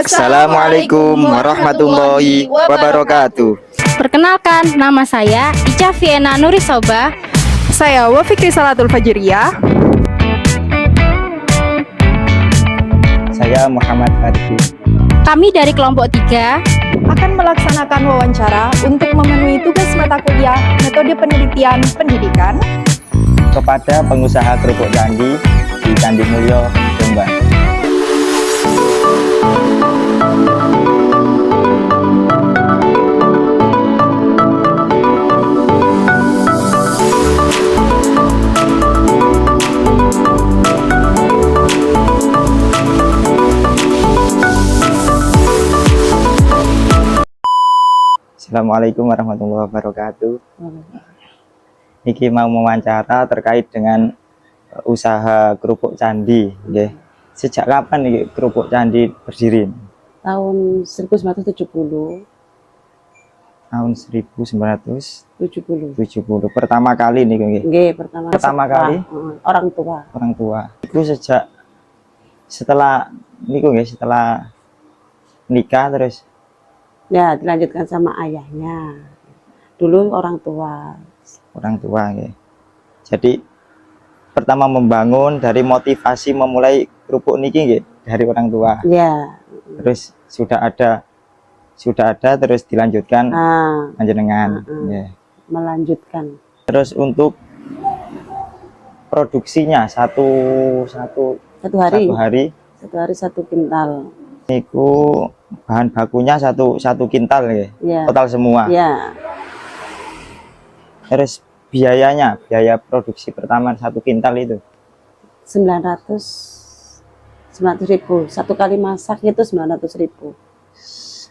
Assalamualaikum warahmatullahi wabarakatuh. Perkenalkan, nama saya Ica Viena Nurisoba. Saya Wafikri Salatul Fajriyah. Saya Muhammad Faridi. Kami dari kelompok 3 Akan melaksanakan wawancara untuk memenuhi tugas mata kuliah metode penelitian pendidikan Kepada pengusaha kerupuk candi di Candi Mulyo, Jombang. Assalamualaikum warahmatullahi wabarakatuh. Niki mau mewawancara terkait dengan usaha kerupuk candi. Sejak kapan nih kerupuk candi berdiri? Tahun 1970. Tahun 1970. Pertama kali nih Nggih, pertama kali orang tua. orang tua. Itu sejak setelah niku setelah nikah terus Ya, dilanjutkan sama ayahnya. Dulu orang tua. Jadi pertama membangun dari motivasi memulai kerupuk niki dari orang tua. Ya. Terus sudah ada terus dilanjutkan panjenengan. Melanjutkan. Terus untuk produksinya satu hari 1 kintal. niku bahan bakunya satu kintal Ya. total semua. Ya. Terus biaya produksi pertama 1 kintal itu 900.000. Satu kali masak itu 900.000.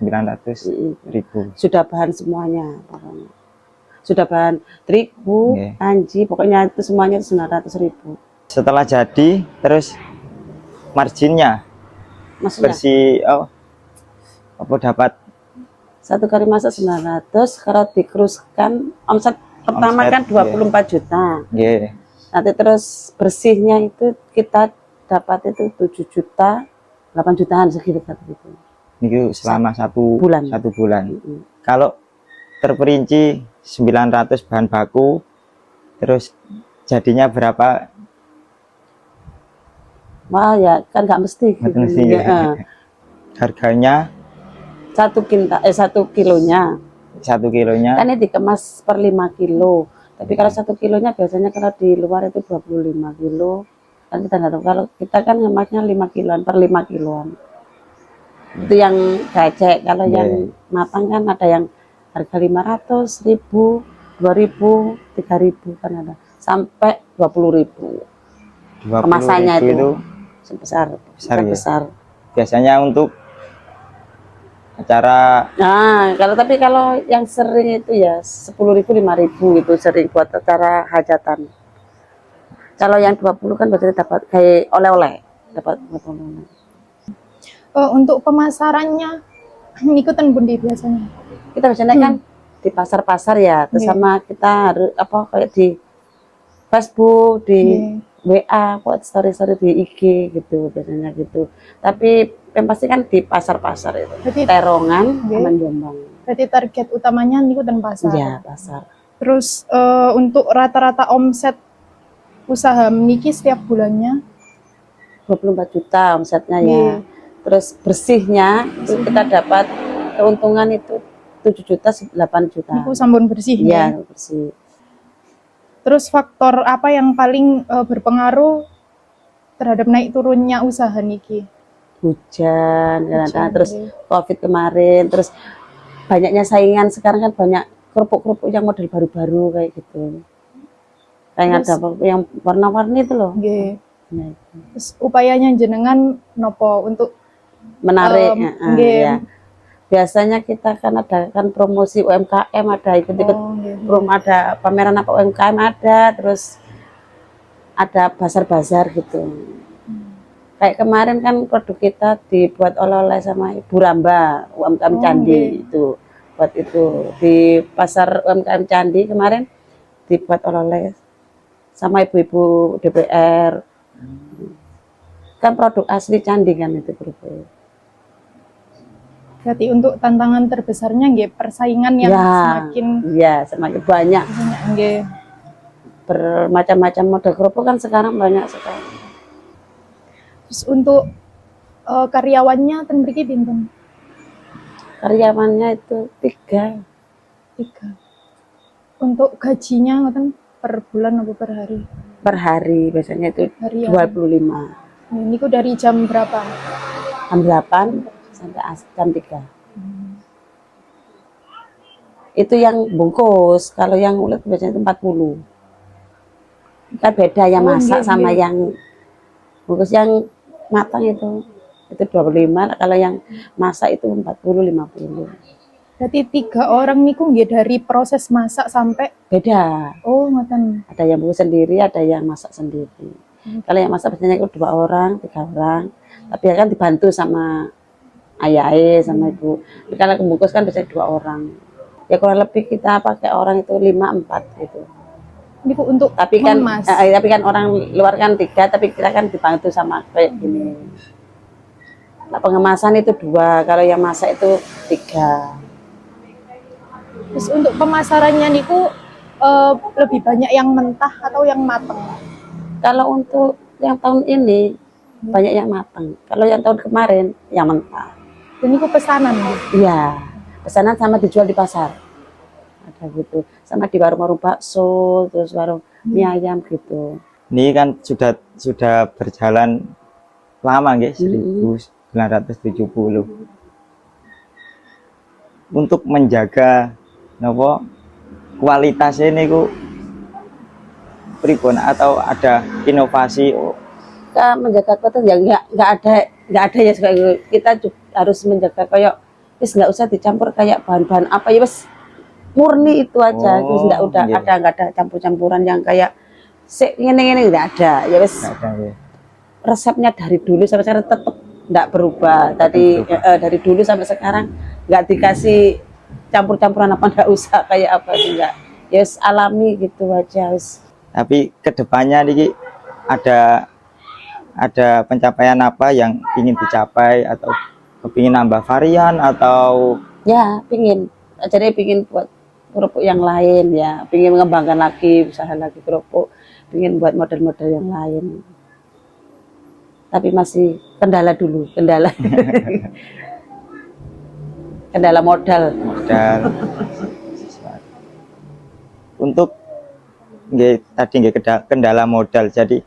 900.000. Sudah bahan semuanya pokoknya. Sudah bahan terigu, Nggih. kanji, pokoknya itu semuanya 900.000. Setelah jadi terus marginnya Maksudnya bersih apa dapat 1 kali masak 900, kalau dikeruskan omset pertama Omset, kan 24 juta. nggih. Nanti terus bersihnya itu kita dapat itu 7 juta, 8 jutaan segitu. Niku selama satu bulan. Kalau terperinci 900 bahan baku terus jadinya berapa? Wah ya kan nggak mesti. Harganya 1 kilonya. 1 kilonya Kan ini dikemas per 5 kilo. Tapi kalau 1 kilonya biasanya kalau di luar itu 25 kilo. Kan kita nggak tahu. Kalau kita kan ngemasnya 5 kiloan per 5 kiloan. Itu yang gacek. Kalau yang matang kan ada yang harga 500, 1000, 2000, 3000 kan ada. Sampai 20.000. Kemasannya itu sebesar besar. Biasanya untuk acara. Nah, kalau yang sering itu ya 10.000, 5.000 gitu sering buat acara hajatan. Kalau yang 20 kan biasanya dapat kayak oleh-oleh, dapat oleh-oleh. untuk pemasarannya ngikutin bundi biasanya. Kita biasanya kan di pasar-pasar ya, terus sama kita harus kayak di Facebook, di WA, buat story-story di IG gitu biasanya gitu. Tapi yang pasti kan di pasar-pasar itu. Berarti, Terongan, sama Jombang. berarti target utamanya ngikutin pasar. Iya, pasar. Terus untuk rata-rata omset usaha Niki setiap bulannya 24 juta omsetnya ya. Terus bersihnya itu kita dapat keuntungan itu 7 juta, 8 juta. niku sampun bersih Iya, bersih. Terus faktor apa yang paling berpengaruh terhadap naik turunnya usaha Niki? Hujan, terus COVID kemarin, terus banyaknya saingan. Sekarang kan banyak kerupuk-kerupuk yang model baru-baru kayak gitu. Kayak ada yang warna-warni itu loh. Terus upayanya jenengan nopo untuk menarik. Ya. Biasanya kita kan ada promosi UMKM, ada ikut-ikut ada pameran apa UMKM ada, terus ada bazar-bazar gitu. Kayak kemarin kan produk kita dibuat oleh-oleh sama Ibu Ramba UMKM Candi itu. Buat itu di pasar UMKM Candi kemarin dibuat oleh-oleh sama ibu-ibu DPR. Kan produk asli Candi kan itu kerupuk. Berarti untuk tantangan terbesarnya nggih persaingan yang semakin semakin banyak. Nggih. Bermacam-macam model kerupuk kan sekarang banyak sekali. Terus untuk karyawannya ten mriki pinten? Karyawannya itu 3. 3. Untuk gajinya ngoten per bulan atau per hari? Per hari biasanya itu Harian. 25. Ini ku dari jam berapa? Jam 8 sampai jam 3. Itu yang bungkus, kalau yang ulet biasanya itu 40. Kan beda yang masak sama yang bungkus. Yang matang itu 25, kalau yang masak itu 40-50. Berarti 3 orang niku nggih dari proses masak sampai Beda. oh ngoten. Ada yang bungkus sendiri, ada yang masak sendiri. Kalau yang masak biasanya itu 2 orang, 3 orang. Tapi kan dibantu sama ayah sama ibu. Tapi kalau bungkus kan biasanya 2 orang. Ya kurang lebih kita pakai orang itu 5-4 gitu. Ini ku untuk Tapi kan mengemas. tapi kan orang luar kan 3, tapi kita kan dibantu sama kayak gini. Nah, pengemasan itu 2, kalau yang masak itu 3. Terus untuk pemasarannya niku lebih banyak yang mentah atau yang matang? Kalau untuk yang tahun ini banyak yang matang. Kalau yang tahun kemarin yang mentah. Dan niku pesanan nggih. Iya, pesanan sama dijual di pasar. Ada gitu. Sama di warung-warung bakso, terus warung mie ayam gitu. Ini kan sudah berjalan lama nggih, 1970. Untuk menjaga napa kualitasnya niku pripun atau ada inovasi? Kita menjaga kualitas ya nggak ada ya kita harus menjaga kayak wis nggak usah dicampur kayak bahan-bahan apa ya wis murni itu aja. Terus nggak ada campur-campuran yang kayak ngene nggak ada ya wis. Resepnya dari dulu sampai sekarang tetap nggak berubah. Dari dulu sampai sekarang nggak dikasih campur-campuran apa, nggak usah kayak apa enggak. Ya wis alami gitu aja wis. Tapi kedepannya nih ada pencapaian apa yang ingin dicapai atau kepingin nambah varian atau ya pingin buat kerupuk yang lain ya, pingin mengembangkan lagi usaha lagi kerupuk, pingin buat model-model yang lain, tapi masih kendala kendala modal untuk tadi kendala modal, jadi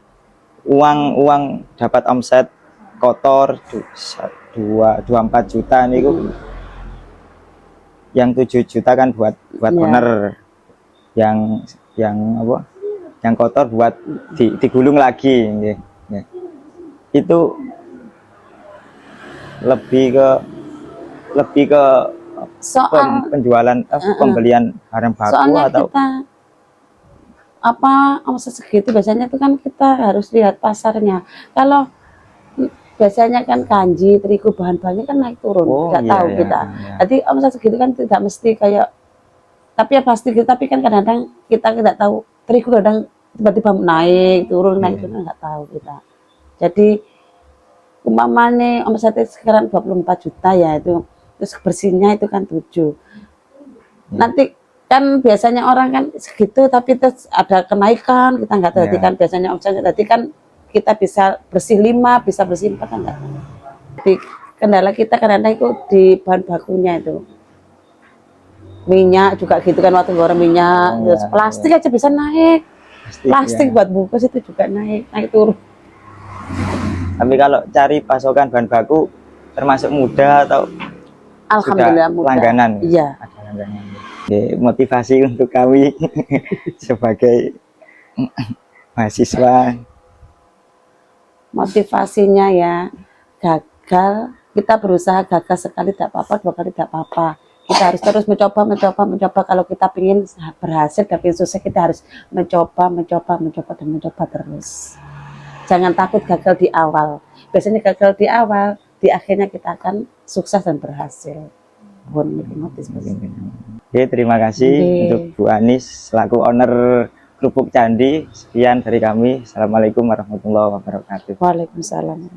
uang dapat omset kotor 24 juta niku, yang 7 juta kan buat owner, yang apa, yang kotor buat digulung lagi nggih. Itu lebih ke penjualan pembelian barang baku soalnya atau kita omset segitu biasanya itu kan kita harus lihat pasarnya. Kalau biasanya kan kanji, terigu, bahan-bahannya kan naik turun, tahu kita. Jadi omset segitu kan tidak mesti kayak, tapi ya pasti kita, tapi kan kadang-kadang kita tidak tahu terigu kadang tiba-tiba naik turun nggak tahu kita. Jadi umpamanya omsetnya sekarang 24 juta ya itu, terus bersihnya itu kan 7. Nanti kan biasanya orang kan segitu tapi terus ada kenaikan, kita nggak tahu. Kan biasanya omsetnya tadi kan kita bisa bersih 5, bisa bersih 4 kan enggak. Jadi kendala kita kadang-kadang itu di bahan bakunya itu. Minyak juga gitu kan, waktu goreng minyak, terus plastik aja bisa naik. Plastik buat bungkus itu juga naik turun. Tapi kalau cari pasokan bahan baku termasuk mudah atau alhamdulillah mudah. Langganan? Iya. Ada langganan. Motivasi untuk kami sebagai mahasiswa. Motivasinya ya gagal, kita berusaha gagal sekali tidak apa-apa, 2 kali tidak apa-apa. Kita harus terus mencoba. Kalau kita ingin berhasil dan ingin sukses, kita harus mencoba terus. Jangan takut gagal di awal. Biasanya gagal di awal, di akhirnya kita akan sukses dan berhasil. Oke, terima kasih untuk Bu Anis selaku owner Kerupuk Candi. Sekian dari kami. Assalamualaikum warahmatullahi wabarakatuh. Waalaikumsalam.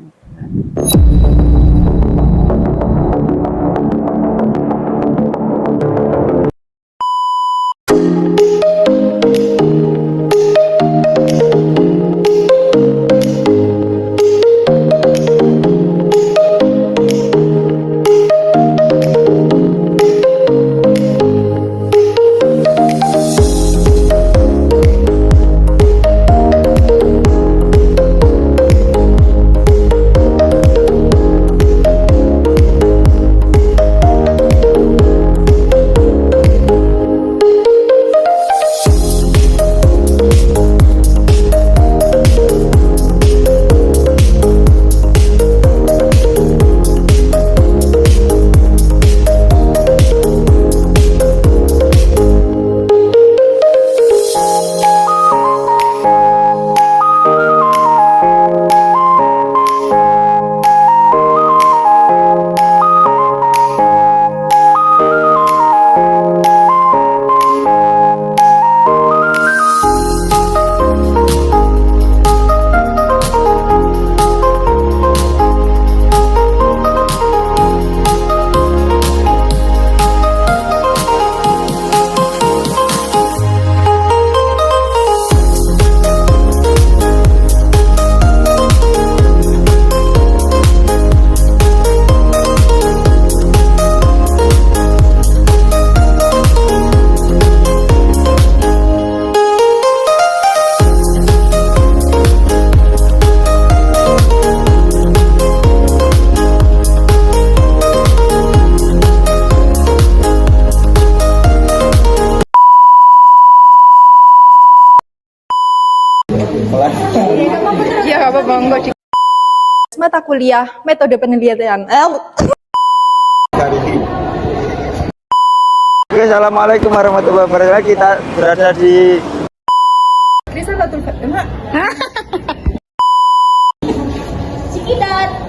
mata kuliah metode penelitian. Oke, assalamualaikum warahmatullahi wabarakatuh. Kita berada di Risalatul Fatimah. Cikidot.